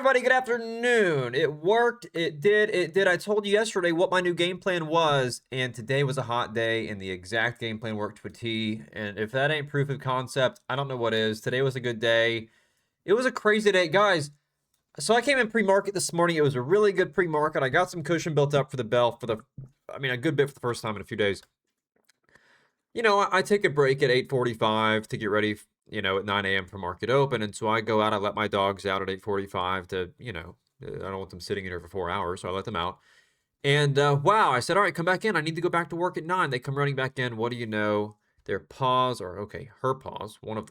everybody, good afternoon. It worked. It did. I told you yesterday what my new game plan was, and today was a hot day, and the exact game plan worked to a T. And if that ain't proof of concept, I don't know what is. Today was a good day. It was a crazy day, guys. So I came in pre-market this morning. It was a really good pre-market. I got some cushion built up for the bell a good bit for the first time in a few days. You know, I take a break at 8:45 to get ready, at 9 a.m. for market open. And so I go out, I let my dogs out at 8:45 to, I don't want them sitting in here for 4 hours. So I let them out. And wow, I said, all right, come back in. I need to go back to work at 9. They come running back in. What do you know? Their paws are, okay, her paws, one of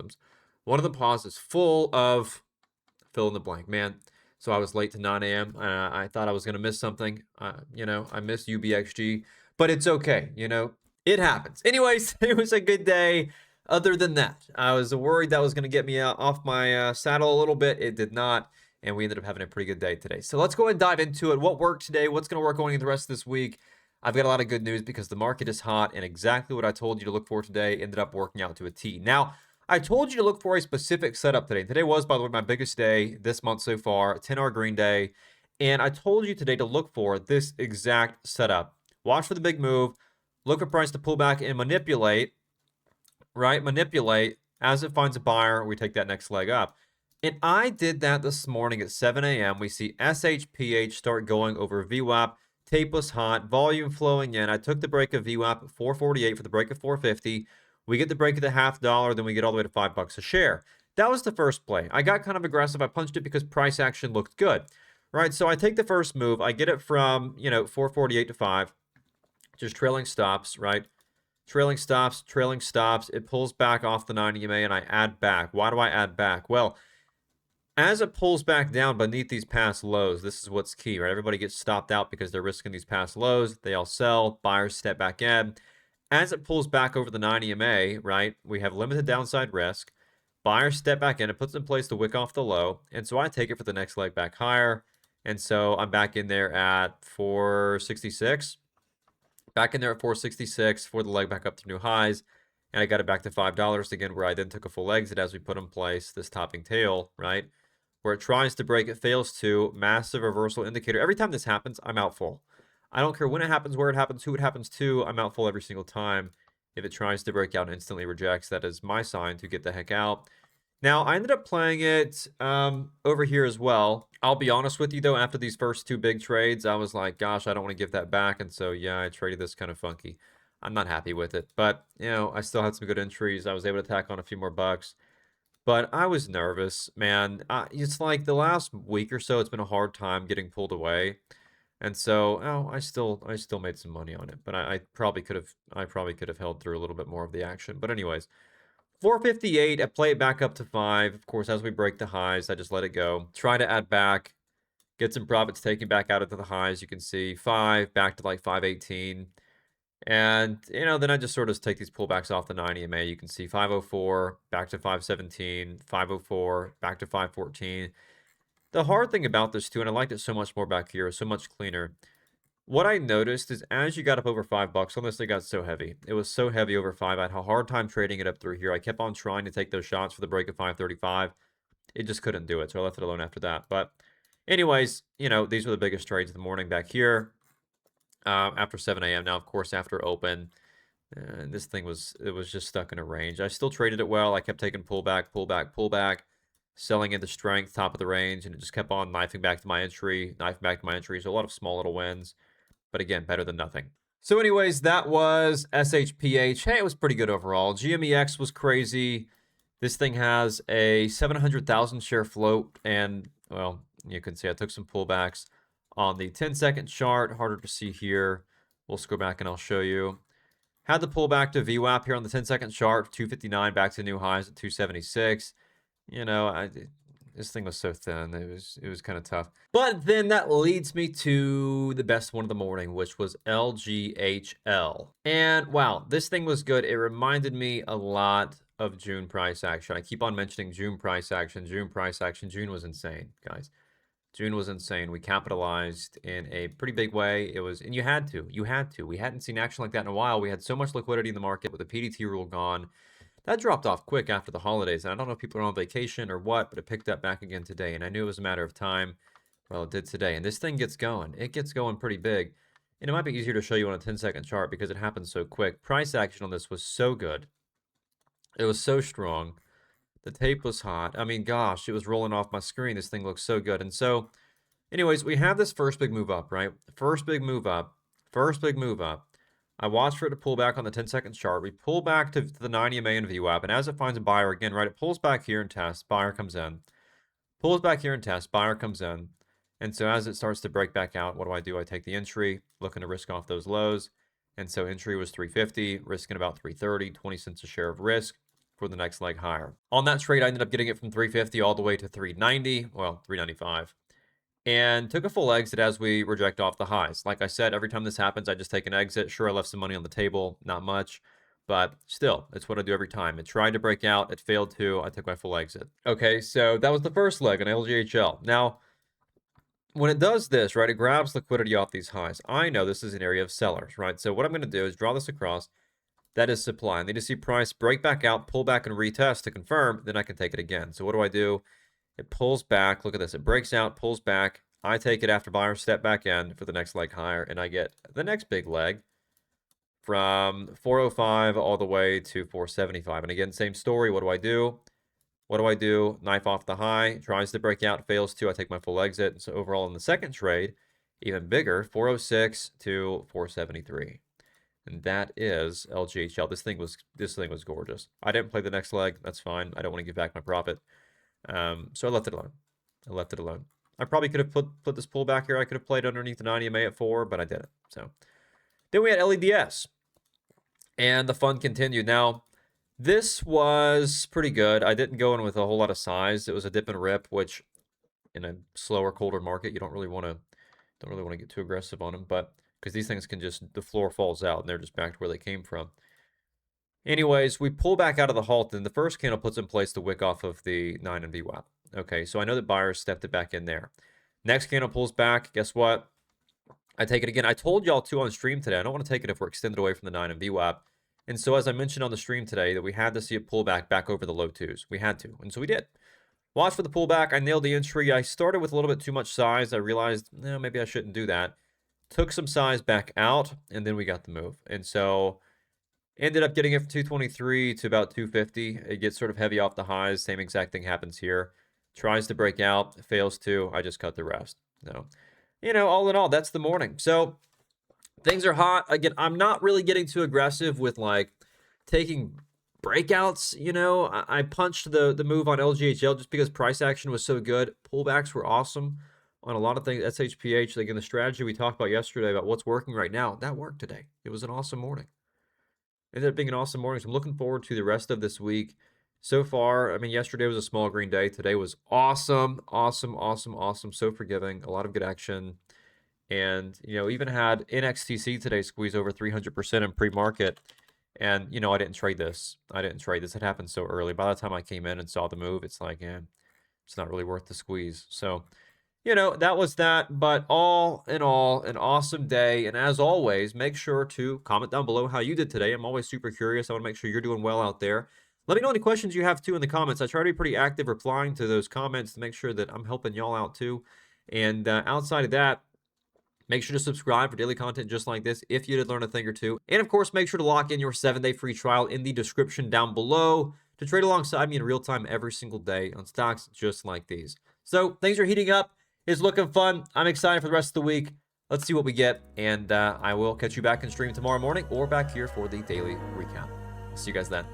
the paws is full of fill in the blank, man. So I was late to 9 a.m. I thought I was going to miss something. I missed UBXG, but it's okay. It happens. Anyways, it was a good day. Other than that, I was worried that was going to get me off my saddle a little bit. It did not. And we ended up having a pretty good day today. So let's go ahead and dive into it. What worked today? What's going to work going into the rest of this week? I've got a lot of good news because the market is hot, and exactly what I told you to look for today ended up working out to a T. Now, I told you to look for a specific setup today. Today was, by the way, my biggest day this month so far, a 10-hour green day. And I told you today to look for this exact setup. Watch for the big move. Look for price to pull back and manipulate, right? Manipulate. As it finds a buyer, we take that next leg up. And I did that this morning at 7 a.m. We see SHPH start going over VWAP. Tape was hot. Volume flowing in. I took the break of VWAP at 448 for the break of 450. We get the break of the $0.50, then we get all the way to $5 a share. That was the first play. I got kind of aggressive. I punched it because price action looked good, right? So I take the first move. I get it from, 448 to 5. Just trailing stops, right? Trailing stops. It pulls back off the 90 EMA and I add back. Why do I add back? Well, as it pulls back down beneath these past lows, this is what's key, right? Everybody gets stopped out because they're risking these past lows. They all sell. Buyers step back in. As it pulls back over the 90 EMA, right, we have limited downside risk. Buyers step back in. It puts in place to wick off the low. And so I take it for the next leg back higher. And so I'm back in there at 466. Back in there at 466 for the leg back up to new highs. And I got it back to $5 again, where I then took a full exit as we put in place this topping tail, right? Where it tries to break, it fails to. Massive reversal indicator. Every time this happens, I'm out full. I don't care when it happens, where it happens, who it happens to. I'm out full every single time. If it tries to break out and instantly rejects, that is my sign to get the heck out. Now, I ended up playing it over here as well. I'll be honest with you, though, after these first two big trades, I was like, gosh, I don't want to give that back. And so, yeah, I traded this kind of funky. I'm not happy with it. But, I still had some good entries. I was able to tack on a few more bucks. But I was nervous, man. It's like the last week or so, it's been a hard time getting pulled away. And so, I still made some money on it. But I probably could have held through a little bit more of the action. But anyways, 458, I play it back up to 5. Of course, as we break the highs, I just let it go. Try to add back, get some profits taken back out into the highs. You can see 5, back to like 518. And, then I just sort of take these pullbacks off the 90 EMA. You can see 504, back to 517, 504, back to 514. The hard thing about this, too, and I liked it so much more back here, so much cleaner. What I noticed is as you got up over $5, on this thing got so heavy. It was so heavy over 5. I had a hard time trading it up through here. I kept on trying to take those shots for the break of 535. It just couldn't do it, so I left it alone after that. But anyways, these were the biggest trades of the morning back here after 7 a.m. Now, of course, after open, this thing was just stuck in a range. I still traded it well. I kept taking pullback, selling into strength, top of the range, and it just kept on knifing back to my entry. So a lot of small little wins. But again, better than nothing. So anyways, that was SHPH. Hey, it was pretty good overall. GMEX was crazy. This thing has a 700,000 share float. And, well, you can see I took some pullbacks on the 10-second chart. Harder to see here. We'll scroll back and I'll show you. Had the pullback to VWAP here on the 10-second chart. 259 back to new highs at 276. This thing was so thin. It was kind of tough. But then that leads me to the best one of the morning, which was LGHL. And wow, this thing was good. It reminded me a lot of June price action. I keep on mentioning June price action. June was insane, guys. June was insane. We capitalized in a pretty big way. And you had to. We hadn't seen action like that in a while. We had so much liquidity in the market with the PDT rule gone. That dropped off quick after the holidays, and I don't know if people are on vacation or what, but it picked up back again today, and I knew it was a matter of time. Well, it did today, and this thing gets going. It gets going pretty big, and it might be easier to show you on a 10-second chart because it happens so quick. Price action on this was so good. It was so strong. The tape was hot. I mean, gosh, it was rolling off my screen. This thing looks so good. And so, anyways, we have this first big move up, right? First big move up. First big move up. I watched for it to pull back on the 10-second chart. We pull back to the 90 MA and VWAP, and as it finds a buyer again, right, it pulls back here and tests. Buyer comes in. Pulls back here and tests. Buyer comes in. And so as it starts to break back out, what do? I take the entry, looking to risk off those lows. And so entry was 350, risking about 330, 20 cents a share of risk for the next leg higher. On that trade, I ended up getting it from 350 all the way to 390, well, 395. And took a full exit as we reject off the highs. Like I said, every time this happens, I just take an exit. Sure, I left some money on the table, not much, but still, it's what I do every time. It tried to break out, it failed to, I took my full exit. Okay, so that was the first leg on LGHL. Now, when it does this, right, it grabs liquidity off these highs. I know this is an area of sellers, right? So what I'm going to do is draw this across. That is supply. I need to see price break back out, pull back and retest to confirm, then I can take it again. So what do? It pulls back. Look at this. It breaks out, pulls back. I take it after buyer step back in for the next leg higher, and I get the next big leg from 405 all the way to 475. And again, same story. What do? What do? Knife off the high, tries to break out, fails to. I take my full exit. And so overall in the second trade, even bigger, 406 to 473. And that is LGHL. This thing was gorgeous. I didn't play the next leg. That's fine. I don't want to give back my profit. So I left it alone. I probably could have put this pullback here. I could have played underneath the 90 MA at 4, but I didn't. So then we had LEDS. And the fun continued. Now, this was pretty good. I didn't go in with a whole lot of size. It was a dip and rip, which in a slower, colder market, you don't really want to get too aggressive on them, but because these things can just, the floor falls out and they're just back to where they came from. Anyways, we pull back out of the halt, and the first candle puts in place the wick off of the 9 and VWAP. Okay, so I know that buyers stepped it back in there. Next candle pulls back. Guess what? I take it again. I told y'all too on stream today, I don't want to take it if we're extended away from the 9 and VWAP. And so as I mentioned on the stream today, that we had to see it pull back over the low twos. We had to, and so we did. Watch for the pullback. I nailed the entry. I started with a little bit too much size. I realized, no, maybe I shouldn't do that. Took some size back out, and then we got the move. And so ended up getting it from 223 to about 250. It gets sort of heavy off the highs. Same exact thing happens here. Tries to break out, fails to. I just cut the rest. So, all in all, that's the morning. So things are hot. Again, I'm not really getting too aggressive with like taking breakouts. I punched the move on LGHL just because price action was so good. Pullbacks were awesome on a lot of things. SHPH, again, the strategy we talked about yesterday about what's working right now, that worked today. It was an awesome morning. It ended up being an awesome morning. So I'm looking forward to the rest of this week. So far, I mean, yesterday was a small green day. Today was awesome, awesome, awesome, awesome. So forgiving. A lot of good action. And, even had NXTC today squeeze over 300% in pre-market. And, I didn't trade this. It happened so early. By the time I came in and saw the move, it's like, it's not really worth the squeeze. So, that was that. But all in all, an awesome day. And as always, make sure to comment down below how you did today. I'm always super curious. I want to make sure you're doing well out there. Let me know any questions you have too in the comments. I try to be pretty active replying to those comments to make sure that I'm helping y'all out too. And outside of that, make sure to subscribe for daily content just like this if you did learn a thing or two. And of course, make sure to lock in your 7-day free trial in the description down below to trade alongside me in real time every single day on stocks just like these. So things are heating up. It's looking fun. I'm excited for the rest of the week. Let's see what we get. And I will catch you back in stream tomorrow morning or back here for the daily recap. See you guys then.